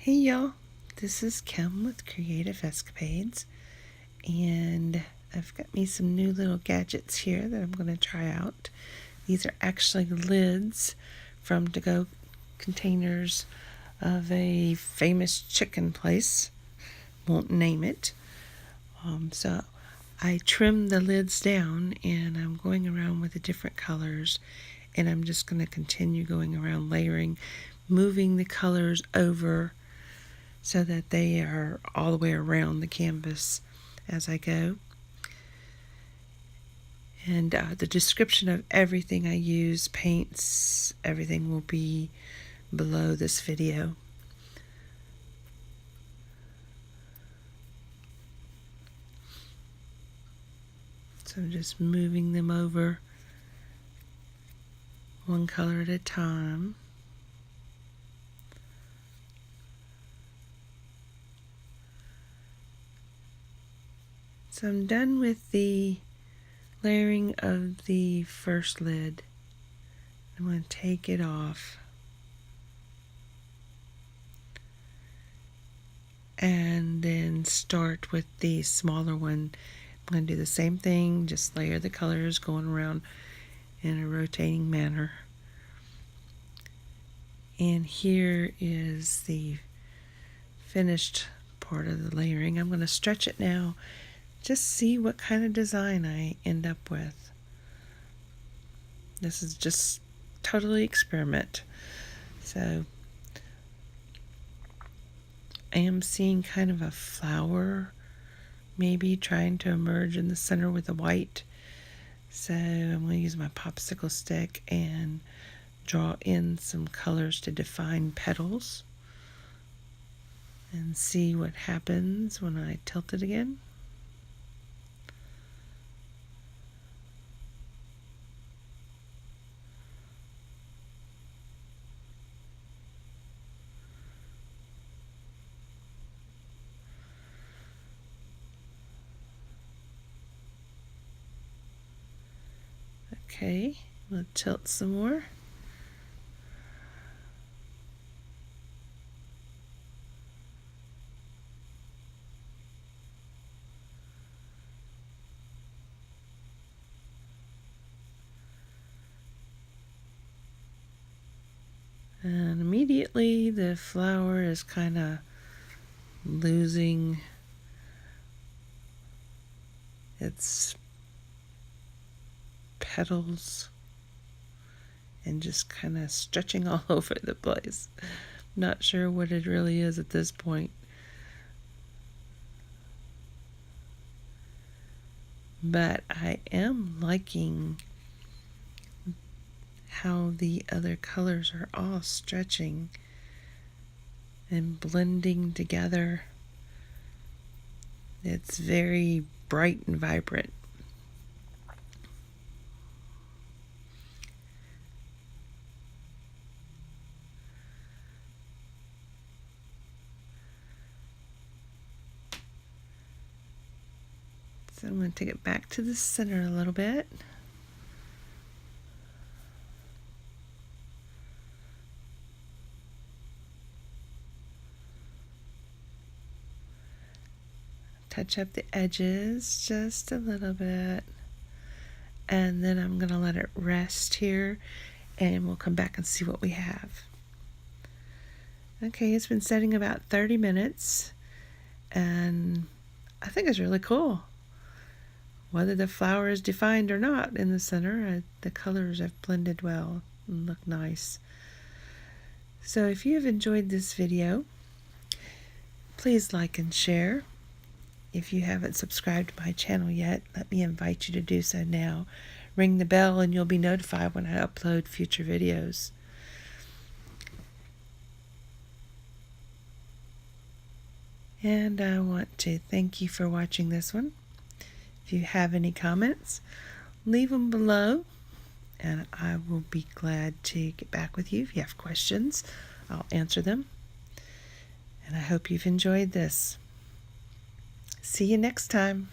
Hey y'all, this is Kim with Creative Escapades, and I've got me some new little gadgets here that I'm going to try out. These are actually lids from to-go containers of a famous chicken place. Won't name it. So I trimmed the lids down, and I'm going around with the different colors, and I'm just going to continue going around layering, moving the colors over so that they are all the way around the canvas as I go. And the description of everything I use, paints, everything will be below this video. So I'm just moving them over one color at a time. So I'm done with the layering of the first lid. I'm going to take it off and then start with the smaller one. I'm going to do the same thing, just layer the colors going around in a rotating manner. And here is the finished part of the layering. I'm going to stretch it now, just see what kind of design I end up with. This is just totally experiment. So I am seeing kind of a flower maybe trying to emerge in the center with the white. So I'm going to use my popsicle stick and draw in some colors to define petals and see what happens when I tilt it again. Okay, we'll tilt some more. And immediately the flower is kind of losing its petals and just kind of stretching all over the place. Not sure what it really is at this point. But I am liking how the other colors are all stretching and blending together. It's very bright and vibrant. So I'm going to take it back to the center a little bit. Touch up the edges just a little bit. And then I'm going to let it rest here, and we'll come back and see what we have. Okay, it's been setting about 30 minutes, and I think it's really cool. Whether the flower is defined or not in the center, the colors have blended well and look nice. So if you have enjoyed this video, please like and share. If you haven't subscribed to my channel yet, let me invite you to do so now. Ring the bell and you'll be notified when I upload future videos. And I want to thank you for watching this one. If you have any comments, leave them below, and I will be glad to get back with you. If you have questions, I'll answer them. And I hope you've enjoyed this. See you next time.